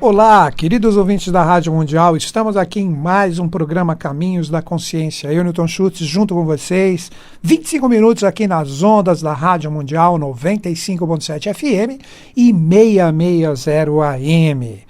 Olá, queridos ouvintes da Rádio Mundial, estamos aqui em mais um programa Caminhos da Consciência. Eu, Newton Schultz, junto com vocês, 25 minutos aqui nas ondas da Rádio Mundial 95.7 FM e 660 AM.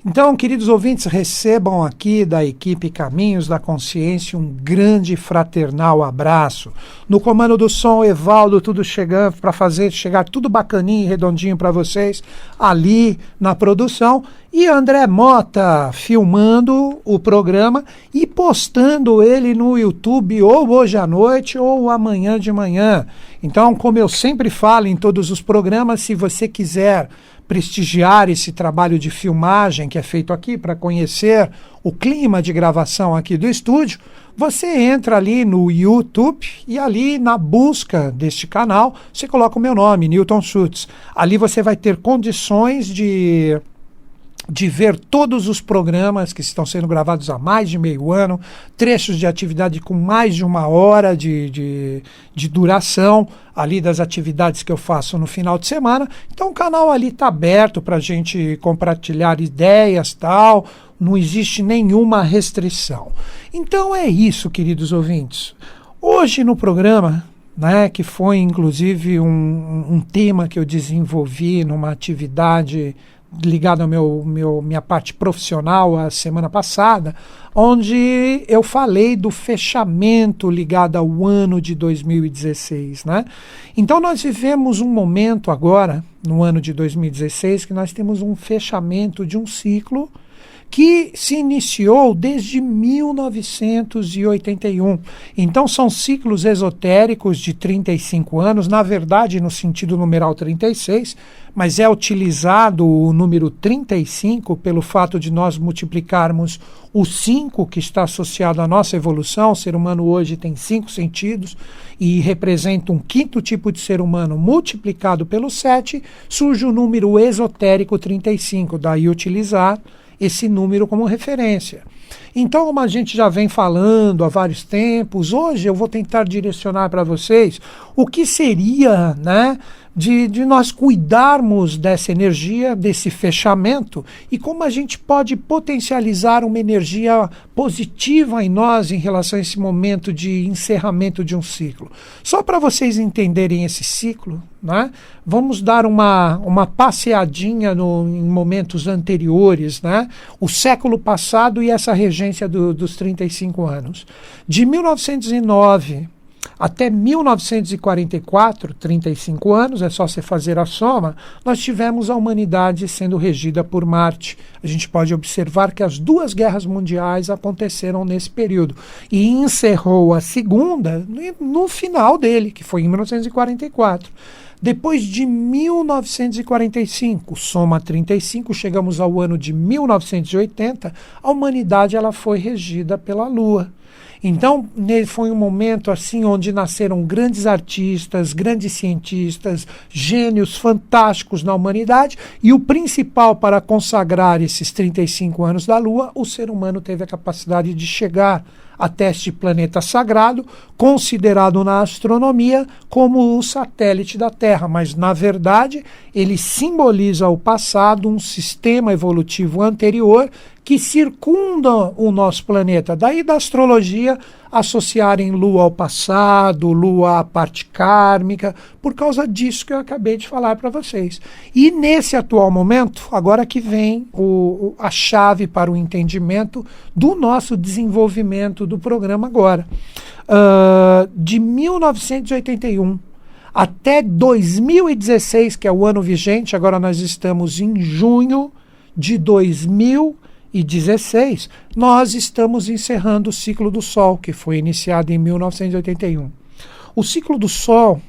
Então, queridos ouvintes, recebam aqui da equipe Caminhos da Consciência um grande fraternal abraço. No comando do som, Evaldo, tudo chegando para fazer chegar tudo bacaninho e redondinho para vocês ali na produção. E André Mota filmando o programa e postando ele no YouTube ou hoje à noite ou amanhã de manhã. Então, como eu sempre falo em todos os programas, se você quiser prestigiar esse trabalho de filmagem que é feito aqui para conhecer o clima de gravação aqui do estúdio, você entra ali no YouTube e ali na busca deste canal, você coloca o meu nome, Newton Schultz. Ali você vai ter condições de ver todos os programas que estão sendo gravados há mais de meio ano, trechos de atividade com mais de 1 hora de duração, ali das atividades que eu faço no final de semana. Então o canal ali está aberto para a gente compartilhar ideias, tal, não existe nenhuma restrição. Então é isso, queridos ouvintes. Hoje no programa, que foi inclusive um tema que eu desenvolvi numa atividade ligado ao minha parte profissional a semana passada, onde eu falei do fechamento ligado ao ano de 2016, Então nós vivemos um momento agora, no ano de 2016, que nós temos um fechamento de um ciclo que se iniciou desde 1981. Então são ciclos esotéricos de 35 anos, na verdade no sentido numeral 36, mas é utilizado o número 35 pelo fato de nós multiplicarmos o 5 que está associado à nossa evolução. O ser humano hoje tem 5 sentidos e representa um 5º tipo de ser humano multiplicado pelo 7, surge o número esotérico 35, daí utilizar esse número como referência. Então, como a gente já vem falando há vários tempos, hoje eu vou tentar direcionar para vocês o que seria, de nós cuidarmos dessa energia, desse fechamento, e como a gente pode potencializar uma energia positiva em nós em relação a esse momento de encerramento de um ciclo. Só para vocês entenderem esse ciclo, vamos dar uma passeadinha em momentos anteriores, o século passado e essa regência dos 35 anos. De 1909 até 1944, 35 anos, é só você fazer a soma, nós tivemos a humanidade sendo regida por Marte. A gente pode observar que as 2 guerras mundiais aconteceram nesse período. E encerrou a segunda no final dele, que foi em 1944. Depois de 1945, soma 35, chegamos ao ano de 1980, a humanidade ela foi regida pela Lua. Então, foi um momento assim onde nasceram grandes artistas, grandes cientistas, gênios fantásticos na humanidade, e o principal para consagrar esses 35 anos da Lua, o ser humano teve a capacidade de chegar até este planeta sagrado, considerado na astronomia como o satélite da Terra, mas na verdade ele simboliza o passado, um sistema evolutivo anterior que circunda o nosso planeta. Daí da astrologia associarem Lua ao passado, Lua à parte kármica, por causa disso que eu acabei de falar para vocês. E nesse atual momento, agora que vem a chave para o entendimento do nosso desenvolvimento do programa agora. De 1981 até 2016, que é o ano vigente, agora nós estamos em junho de 2016, nós estamos encerrando o ciclo do Sol, que foi iniciado em 1981. O ciclo do Sol,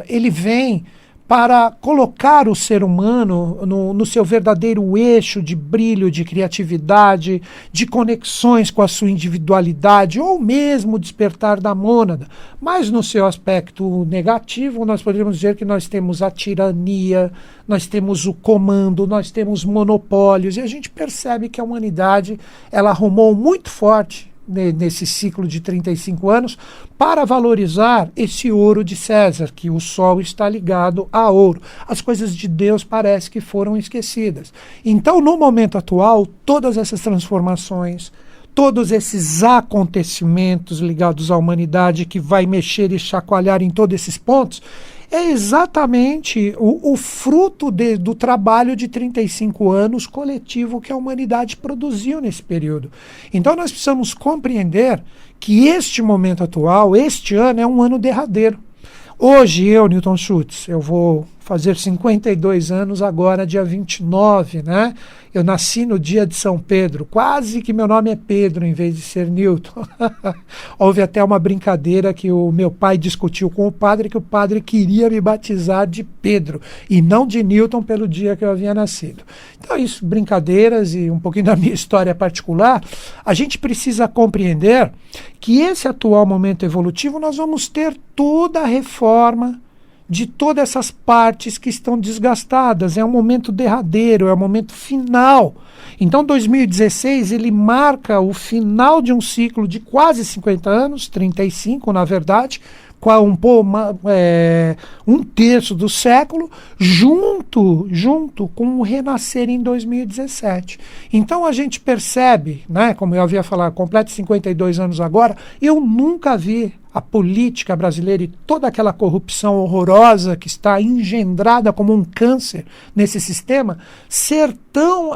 ele vem para colocar o ser humano no seu verdadeiro eixo de brilho, de criatividade, de conexões com a sua individualidade, ou mesmo despertar da mônada. Mas no seu aspecto negativo, nós poderíamos dizer que nós temos a tirania, nós temos o comando, nós temos monopólios, e a gente percebe que a humanidade ela arrumou muito forte nesse ciclo de 35 anos para valorizar esse ouro de César, que o Sol está ligado a ouro. As coisas de Deus parece que foram esquecidas. Então, no momento atual, todas essas transformações, todos esses acontecimentos ligados à humanidade que vai mexer e chacoalhar em todos esses pontos, é exatamente o fruto do trabalho de 35 anos coletivo que a humanidade produziu nesse período. Então nós precisamos compreender que este momento atual, este ano, é um ano derradeiro. Hoje eu, Newton Schultz, eu vou fazer 52 anos agora, dia 29, né? Eu nasci no dia de São Pedro, quase que meu nome é Pedro em vez de ser Newton. Houve até uma brincadeira que o meu pai discutiu com o padre, que o padre queria me batizar de Pedro e não de Newton pelo dia que eu havia nascido. Então isso, brincadeiras e um pouquinho da minha história particular, a gente precisa compreender que esse atual momento evolutivo nós vamos ter toda a reforma de todas essas partes que estão desgastadas. É um momento derradeiro, é um momento final. Então 2016 ele marca o final de um ciclo de quase 50 anos, 35 na verdade, um terço do século, junto com o renascer em 2017. Então a gente percebe, né, como eu havia falado, completa 52 anos agora, eu nunca vi a política brasileira e toda aquela corrupção horrorosa que está engendrada como um câncer nesse sistema ser tão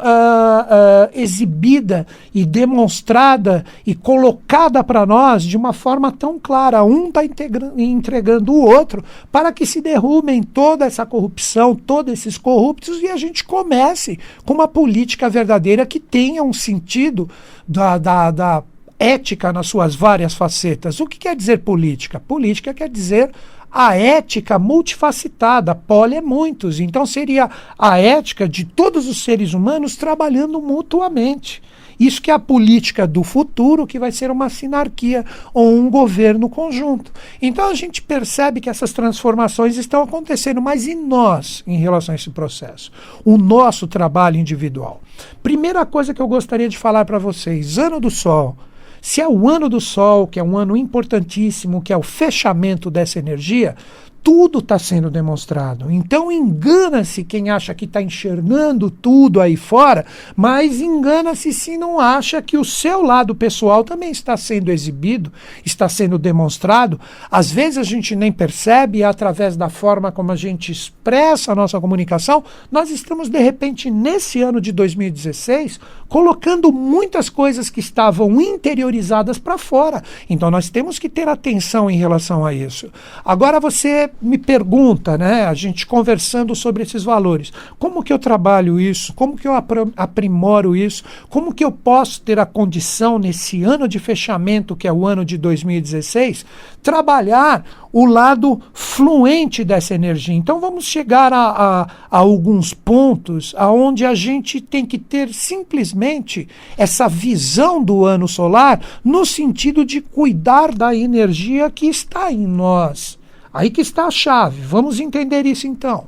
exibida e demonstrada e colocada para nós de uma forma tão clara. Um está entregando o outro para que se derrubem toda essa corrupção, todos esses corruptos, e a gente comece com uma política verdadeira que tenha um sentido da ética nas suas várias facetas. O que quer dizer política? Política quer dizer a ética multifacetada, poli é muitos. Então seria a ética de todos os seres humanos trabalhando mutuamente. Isso que é a política do futuro, que vai ser uma sinarquia ou um governo conjunto. Então a gente percebe que essas transformações estão acontecendo, mas e nós em relação a esse processo? O nosso trabalho individual. Primeira coisa que eu gostaria de falar para vocês, Ano do Sol. Se é o ano do Sol, que é um ano importantíssimo, que é o fechamento dessa energia, tudo está sendo demonstrado. Então engana-se quem acha que está enxergando tudo aí fora, mas engana-se se não acha que o seu lado pessoal também está sendo exibido, está sendo demonstrado. Às vezes a gente nem percebe, e através da forma como a gente expressa a nossa comunicação, nós estamos de repente nesse ano de 2016 colocando muitas coisas que estavam interiorizadas para fora. Então nós temos que ter atenção em relação a isso. Agora você me pergunta, né, a gente conversando sobre esses valores, como que eu trabalho isso, como que eu aprimoro isso, como que eu posso ter a condição nesse ano de fechamento, que é o ano de 2016, trabalhar o lado fluente dessa energia. Então vamos chegar a alguns pontos aonde a gente tem que ter simplesmente essa visão do ano solar no sentido de cuidar da energia que está em nós. Aí que está a chave. Vamos entender isso então.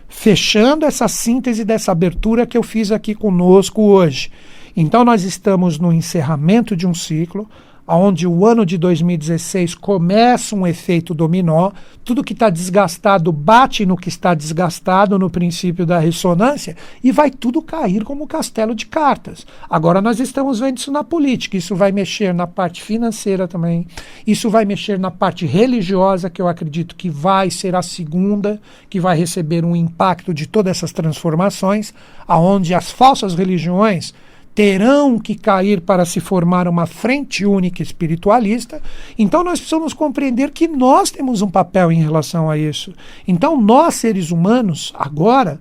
Fechando essa síntese dessa abertura que eu fiz aqui conosco hoje. Então nós estamos no encerramento de um ciclo, onde o ano de 2016 começa um efeito dominó, tudo que está desgastado bate no que está desgastado no princípio da ressonância e vai tudo cair como um castelo de cartas. Agora nós estamos vendo isso na política, isso vai mexer na parte financeira também, isso vai mexer na parte religiosa, que eu acredito que vai ser a segunda, que vai receber um impacto de todas essas transformações, aonde as falsas religiões terão que cair para se formar uma frente única espiritualista. Então nós precisamos compreender que nós temos um papel em relação a isso. Então nós, seres humanos, agora,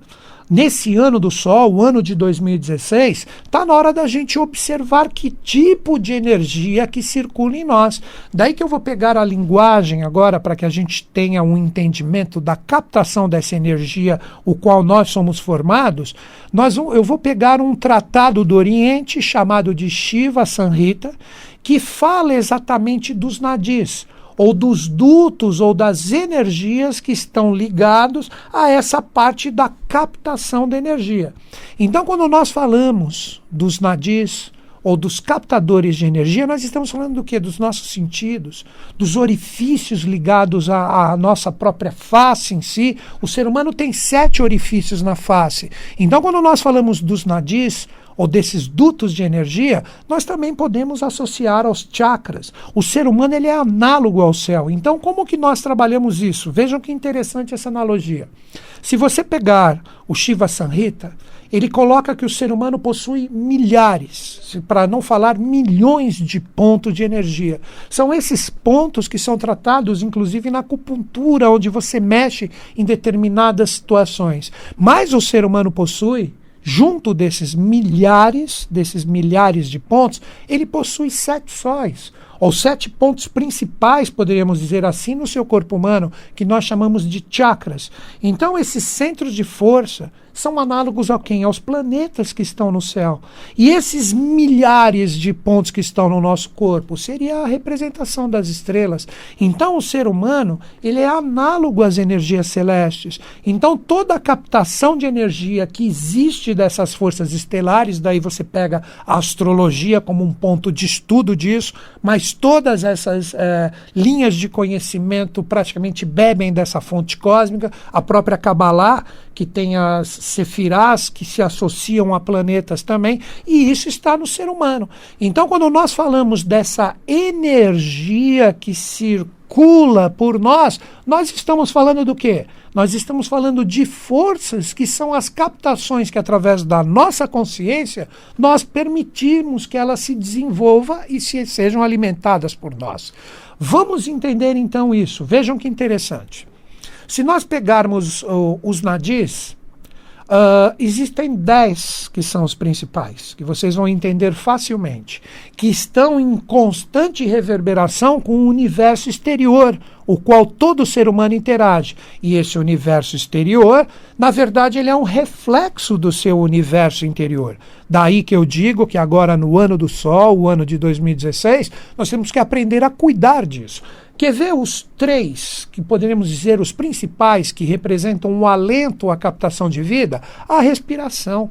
nesse ano do Sol, o ano de 2016, está na hora da gente observar que tipo de energia que circula em nós. Daí que eu vou pegar a linguagem agora para que a gente tenha um entendimento da captação dessa energia, o qual nós somos formados. Eu vou pegar um tratado do Oriente chamado de Shiva Samhita, que fala exatamente dos nadis, ou dos dutos, ou das energias que estão ligados a essa parte da captação da energia. Então, quando nós falamos dos nadis, ou dos captadores de energia, nós estamos falando do quê? Dos nossos sentidos, dos orifícios ligados à nossa própria face em si. O ser humano tem 7 orifícios na face. Então, quando nós falamos dos nadis, ou desses dutos de energia, nós também podemos associar aos chakras. O ser humano ele é análogo ao céu. Então, como que nós trabalhamos isso? Vejam que interessante essa analogia. Se você pegar o Shiva Samhita, ele coloca que o ser humano possui milhares, para não falar milhões de pontos de energia. São esses pontos que são tratados, inclusive, na acupuntura, onde você mexe em determinadas situações. Mas o ser humano possui, junto desses milhares de pontos, ele possui 7 sóis, ou 7 pontos principais, poderíamos dizer assim, no seu corpo humano, que nós chamamos de chakras. Então, esses centros de força são análogos a quem? Aos planetas que estão no céu. E esses milhares de pontos que estão no nosso corpo seria a representação das estrelas. Então o ser humano ele é análogo às energias celestes. Então toda a captação de energia que existe dessas forças estelares, daí você pega a astrologia como um ponto de estudo disso, mas todas essas linhas de conhecimento praticamente bebem dessa fonte cósmica. A própria Kabbalah, que tem as sefirás que se associam a planetas também, e isso está no ser humano. Então, quando nós falamos dessa energia que circula por nós estamos falando do quê? Nós estamos falando de forças que são as captações que, através da nossa consciência, nós permitimos que ela se desenvolva e sejam alimentadas por nós. Vamos entender então isso. Vejam que interessante. Se nós pegarmos os nadis, existem 10 que são os principais, que vocês vão entender facilmente, que estão em constante reverberação com o universo exterior, o qual todo ser humano interage. E esse universo exterior, na verdade, ele é um reflexo do seu universo interior. Daí que eu digo que agora, no ano do Sol, o ano de 2016, nós temos que aprender a cuidar disso. Quer ver os 3, que poderíamos dizer os principais, que representam o alento à captação de vida? A respiração.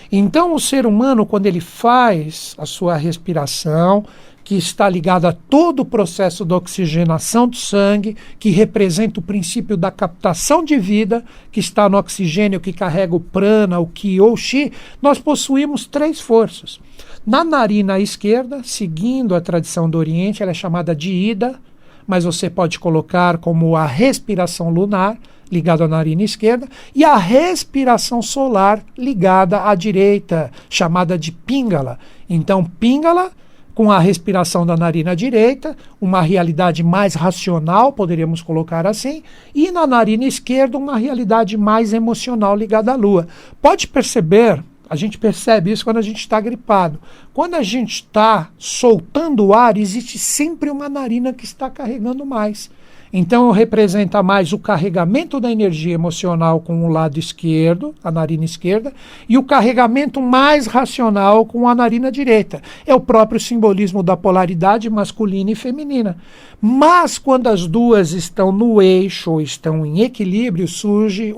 Então, o ser humano, quando ele faz a sua respiração, que está ligada a todo o processo da oxigenação do sangue, que representa o princípio da captação de vida, que está no oxigênio que carrega o prana, o ki ou o chi, nós possuímos 3 forças. Na narina esquerda, seguindo a tradição do Oriente, ela é chamada de Ida, mas você pode colocar como a respiração lunar, ligada à narina esquerda, e a respiração solar ligada à direita, chamada de Pingala. Então, Pingala, com a respiração da narina direita, uma realidade mais racional, poderíamos colocar assim, e na narina esquerda, uma realidade mais emocional ligada à lua. Pode perceber, a gente percebe isso quando a gente está gripado. Quando a gente está soltando o ar, existe sempre uma narina que está carregando mais. Então representa mais o carregamento da energia emocional com o lado esquerdo, a narina esquerda, e o carregamento mais racional com a narina direita. É o próprio simbolismo da polaridade masculina e feminina. Mas quando as duas estão no eixo ou estão em equilíbrio, surge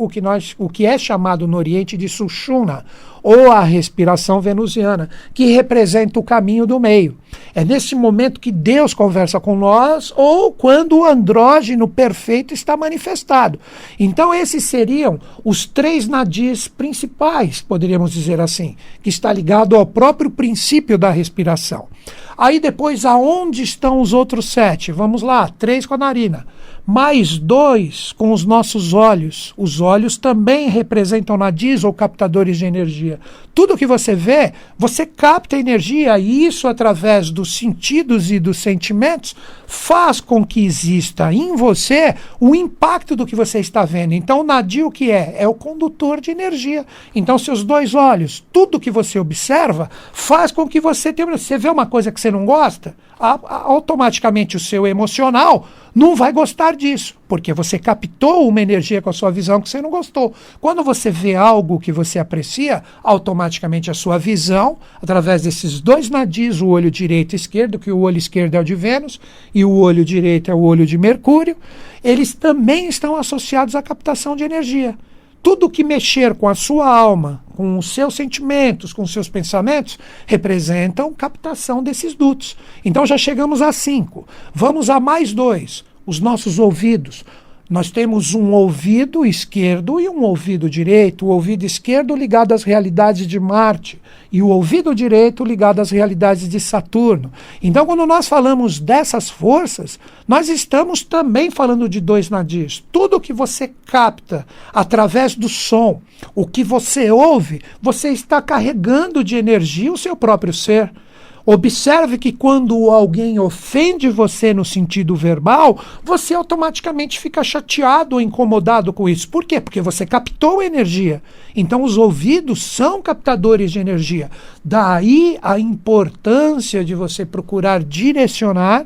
o que é chamado no Oriente de Sushumna, ou a respiração venusiana, que representa o caminho do meio. É nesse momento que Deus conversa com nós, ou quando o andrógeno perfeito está manifestado. Então esses seriam os 3 nadis principais, poderíamos dizer assim, que está ligado ao próprio princípio da respiração. Aí depois, aonde estão os outros 7? Vamos lá, 3 com a narina, mais 2 com os nossos olhos. Os olhos também representam nadis ou captadores de energia. Tudo que você vê, você capta energia, e isso, através dos sentidos e dos sentimentos, faz com que exista em você o impacto do que você está vendo. Então, o nadi o que é? É o condutor de energia. Então, seus 2 olhos, tudo que você observa, faz com que você tenha... Você vê uma coisa que você não gosta, automaticamente o seu emocional não vai gostar disso, porque você captou uma energia com a sua visão que você não gostou. Quando você vê algo que você aprecia, automaticamente a sua visão, através desses 2 nadis, o olho direito e esquerdo, que o olho esquerdo é o de Vênus e o olho direito é o olho de Mercúrio, eles também estão associados à captação de energia. Tudo que mexer com a sua alma, com os seus sentimentos, com os seus pensamentos, representam captação desses dutos. Então já chegamos a 5. Vamos a mais 2, os nossos ouvidos. Nós temos um ouvido esquerdo e um ouvido direito. O ouvido esquerdo ligado às realidades de Marte e o ouvido direito ligado às realidades de Saturno. Então, quando nós falamos dessas forças, nós estamos também falando de 2 nadis. Tudo que você capta através do som, o que você ouve, você está carregando de energia o seu próprio ser. Observe que quando alguém ofende você no sentido verbal, você automaticamente fica chateado ou incomodado com isso. Por quê? Porque você captou energia. Então os ouvidos são captadores de energia. Daí a importância de você procurar direcionar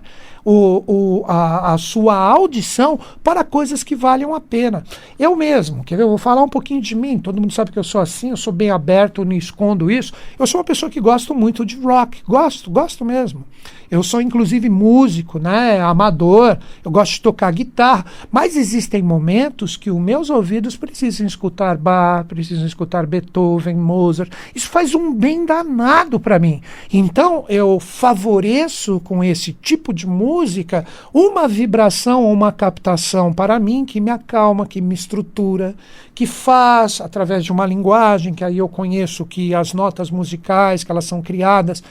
a sua audição para coisas que valham a pena. Eu mesmo, quer ver? Eu vou falar um pouquinho de mim. Todo mundo sabe que eu sou assim, eu sou bem aberto, eu não escondo isso. Eu sou uma pessoa que gosto muito de rock, gosto mesmo. Eu sou inclusive músico, né, amador, eu gosto de tocar guitarra, mas existem momentos que os meus ouvidos precisam escutar Bach, precisam escutar Beethoven, Mozart. Isso faz um bem danado para mim. Então eu favoreço com esse tipo de música uma vibração ou uma captação para mim que me acalma, que me estrutura, que faz através de uma linguagem que aí eu conheço que as notas musicais que elas são criadas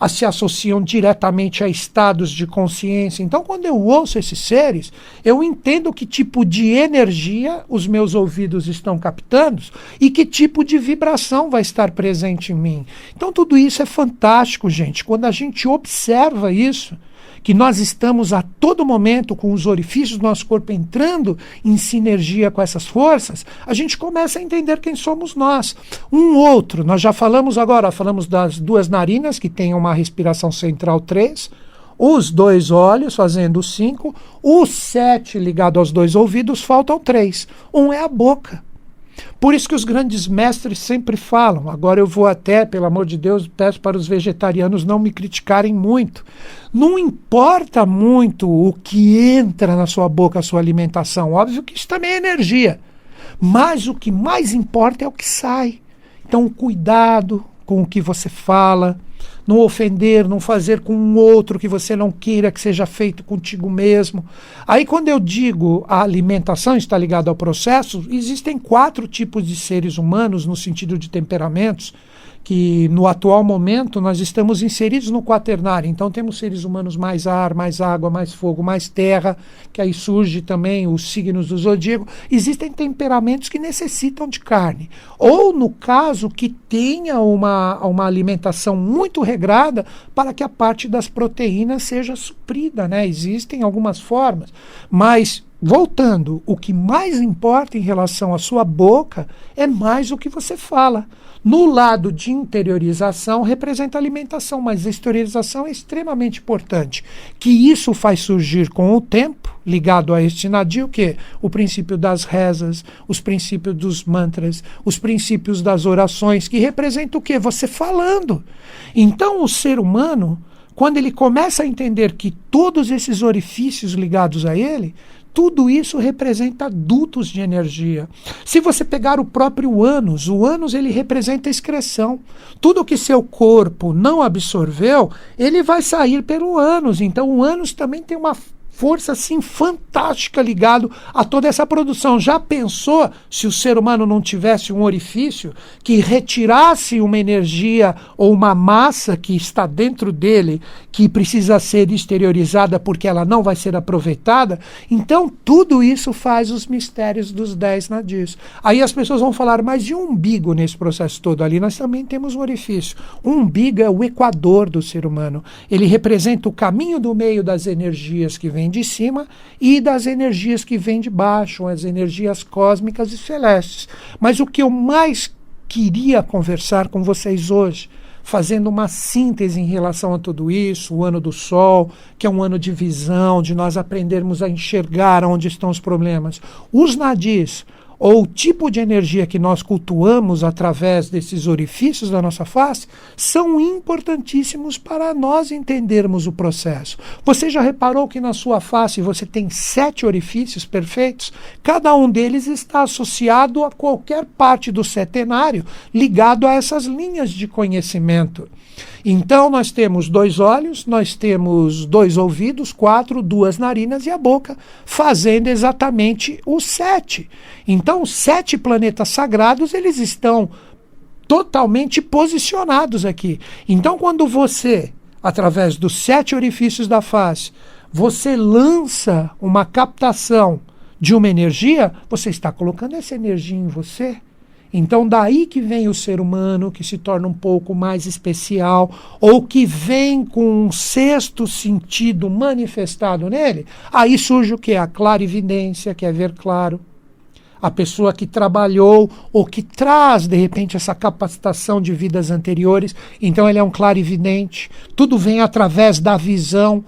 se associam diretamente a estados de consciência. Então, quando eu ouço esses seres, eu entendo que tipo de energia os meus ouvidos estão captando e que tipo de vibração vai estar presente em mim. Então, tudo isso é fantástico, gente. Quando a gente observa isso, que nós estamos a todo momento com os orifícios do nosso corpo entrando em sinergia com essas forças, a gente começa a entender quem somos nós. Nós já falamos agora, falamos das 2 narinas, que têm uma respiração central 3, os 2 olhos fazendo 5, o 7 ligado aos 2 ouvidos, faltam 3. É a boca. Por isso que os grandes mestres sempre falam, agora eu vou até, pelo amor de Deus, peço para os vegetarianos não me criticarem muito. Não importa muito o que entra na sua boca, a sua alimentação. Óbvio que isso também é energia. Mas o que mais importa é o que sai. Então, cuidado com o que você fala, não ofender, não fazer com um outro que você não queira que seja feito contigo mesmo. Aí quando eu digo a alimentação está ligada ao processo, existem 4 tipos de seres humanos no sentido de temperamentos, que no atual momento nós estamos inseridos no quaternário. Então temos seres humanos mais ar, mais água, mais fogo, mais terra, que aí surge também os signos do zodíaco. Existem temperamentos que necessitam de carne. Ou no caso que tenha uma alimentação muito regrada para que a parte das proteínas seja suprida, né? Existem algumas formas, mas voltando, o que mais importa em relação à sua boca é mais o que você fala. No lado de interiorização representa alimentação, mas a exteriorização é extremamente importante. Que isso faz surgir com o tempo, ligado a este nadi, o quê? O princípio das rezas, os princípios dos mantras, os princípios das orações, que representam o quê? Você falando. Então o ser humano, quando ele começa a entender que todos esses orifícios ligados a ele, tudo isso representa dutos de energia. Se você pegar o próprio ânus, o ânus ele representa excreção. Tudo que seu corpo não absorveu, ele vai sair pelo ânus. Então o ânus também tem uma força assim fantástica ligado a toda essa produção. Já pensou se o ser humano não tivesse um orifício que retirasse uma energia ou uma massa que está dentro dele, que precisa ser exteriorizada porque ela não vai ser aproveitada? Então tudo isso faz os mistérios dos 10 nadis. Aí as pessoas vão falar, mas e o umbigo nesse processo todo? Ali nós também temos um orifício. O umbigo é o equador do ser humano. Ele representa o caminho do meio das energias que vêm de cima e das energias que vêm de baixo, as energias cósmicas e celestes. Mas o que eu mais queria conversar com vocês hoje, fazendo uma síntese em relação a tudo isso, o ano do Sol, que é um ano de visão, de nós aprendermos a enxergar onde estão os problemas. Os nadis, ou o tipo de energia que nós cultuamos através desses orifícios da nossa face, são importantíssimos para nós entendermos o processo. Você já reparou que na sua face você tem 7 orifícios perfeitos? Cada um deles está associado a qualquer parte do setenário, ligado a essas linhas de conhecimento. Então nós temos 2 olhos, nós temos 2 ouvidos, 4, 2 narinas e a boca, fazendo exatamente os 7. Então os 7 planetas sagrados, eles estão totalmente posicionados aqui. Então quando você, através dos 7 orifícios da face, você lança uma captação de uma energia, você está colocando essa energia em você. Então daí que vem o ser humano, que se torna um pouco mais especial, ou que vem com um 6º sentido manifestado nele. Aí surge o que? A clarividência, que é ver claro. A pessoa que trabalhou ou que traz, de repente, essa capacitação de vidas anteriores. Então ele é um clarividente. Tudo vem através da visão,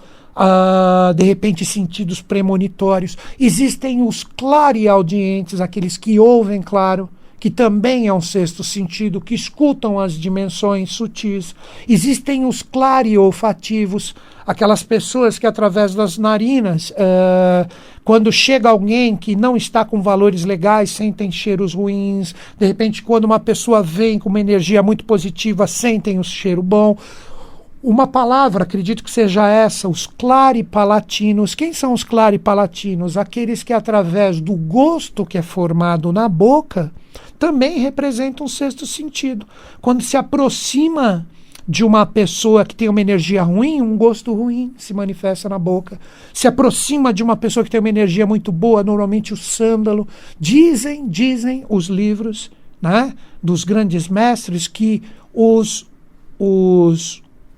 de repente sentidos premonitórios. Existem os clareaudientes, aqueles que ouvem claro, que também é um 6º sentido, que escutam as dimensões sutis. Existem os clareolfativos, aquelas pessoas que através das narinas, quando chega alguém que não está com valores legais, sentem cheiros ruins. De repente, quando uma pessoa vem com uma energia muito positiva, sentem o cheiro bom. Uma palavra, acredito que seja essa, os claripalatinos. Quem são os claripalatinos? Aqueles que através do gosto que é formado na boca, também representam um 6º sentido. Quando se aproxima de uma pessoa que tem uma energia ruim, um gosto ruim se manifesta na boca. Se aproxima de uma pessoa que tem uma energia muito boa, normalmente o sândalo. Dizem os livros, né, dos grandes mestres que os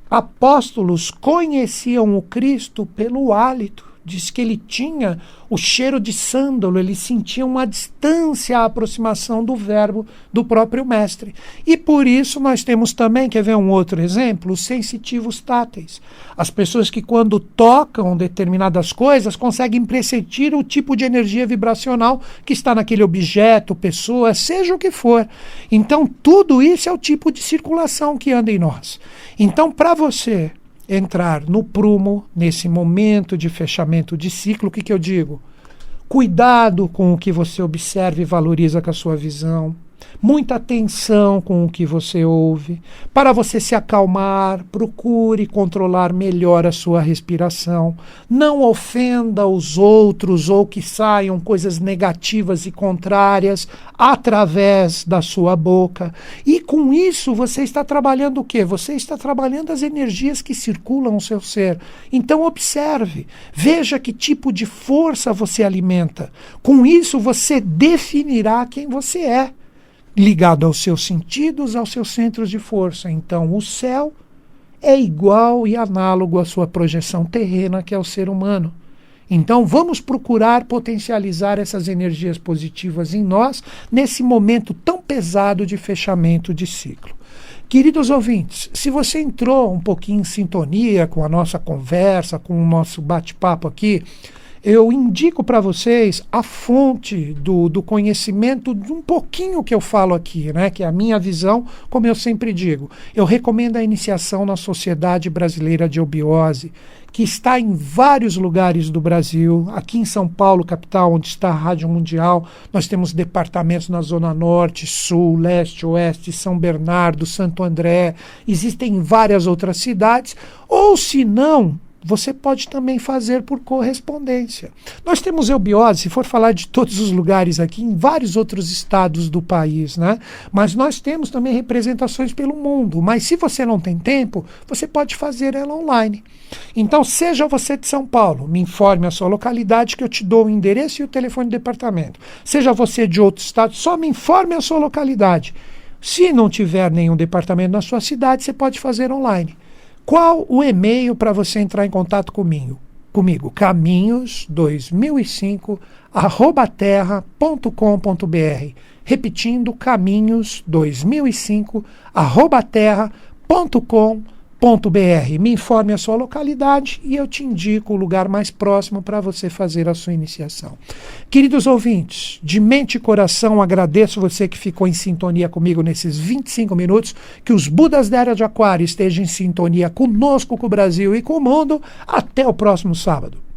apóstolos conheciam o Cristo pelo hálito. Diz que ele tinha o cheiro de sândalo, ele sentia uma distância à aproximação do verbo do próprio mestre. E por isso nós temos também, quer ver um outro exemplo, os sensitivos táteis. As pessoas que quando tocam determinadas coisas conseguem pressentir o tipo de energia vibracional que está naquele objeto, pessoa, seja o que for. Então tudo isso é o tipo de circulação que anda em nós. Então para você entrar no prumo, nesse momento de fechamento de ciclo, o que eu digo? Cuidado com o que você observa e valoriza com a sua visão. Muita atenção com o que você ouve. Para você se acalmar, procure controlar melhor a sua respiração. Não ofenda os outros ou que saiam coisas negativas e contrárias através da sua boca. E com isso você está trabalhando o quê? Você está trabalhando as energias que circulam no seu ser. Então observe, veja que tipo de força você alimenta. Com isso você definirá quem você é, ligado aos seus sentidos, aos seus centros de força. Então o céu é igual e análogo à sua projeção terrena, que é o ser humano. Então vamos procurar potencializar essas energias positivas em nós nesse momento tão pesado de fechamento de ciclo. Queridos ouvintes, se você entrou um pouquinho em sintonia com a nossa conversa, com o nosso bate-papo aqui, eu indico para vocês a fonte do conhecimento de um pouquinho que eu falo aqui, né, que é a minha visão, como eu sempre digo. Eu recomendo a iniciação na Sociedade Brasileira de Eubiose, que está em vários lugares do Brasil. Aqui em São Paulo, capital, onde está a Rádio Mundial, nós temos departamentos na Zona Norte, Sul, Leste, Oeste, São Bernardo, Santo André. Existem em várias outras cidades. Ou se não, você pode também fazer por correspondência. Nós temos eubiose, se for falar de todos os lugares aqui, em vários outros estados do país, né? Mas nós temos também representações pelo mundo. Mas se você não tem tempo, você pode fazer ela online. Então, seja você de São Paulo, me informe a sua localidade que eu te dou o endereço e o telefone do departamento. Seja você de outro estado, só me informe a sua localidade. Se não tiver nenhum departamento na sua cidade, você pode fazer online. Qual o e-mail para você entrar em contato comigo? caminhos2005@terra.com.br. Repetindo, caminhos2005@terra.com.br. Me informe a sua localidade e eu te indico o lugar mais próximo para você fazer a sua iniciação. Queridos ouvintes, de mente e coração agradeço você que ficou em sintonia comigo nesses 25 minutos, que os Budas da Era de Aquário estejam em sintonia conosco, com o Brasil e com o mundo. Até o próximo sábado.